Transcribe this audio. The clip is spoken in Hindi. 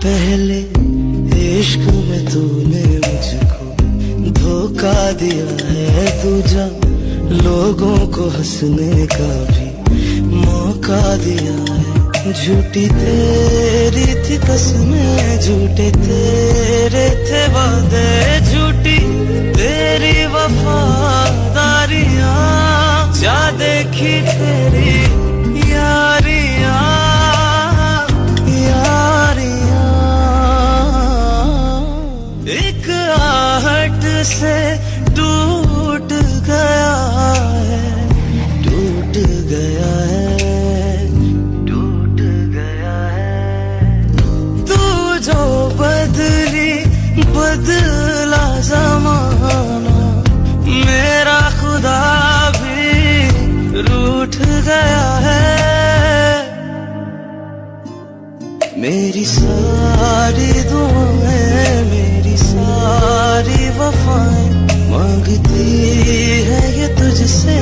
पहले इश्क में तूने मुझको धोखा दिया है, दूजा लोगों को हंसने का भी मौका दिया है। झूठी तेरी थी कसमें, झूठे तेरे थे वादे, झूठी तेरी वफादारियां, जा देखी तेरी यारियां यारियां। एक आहट से टूट गया है, टूट गया है, टूट गया है। तू जो बदली बदला ज़माना, मेरा खुदा भी रूठ गया है। मेरी सारी दुआएं, मेरी सारी वफाएं मांगती है ये तुझसे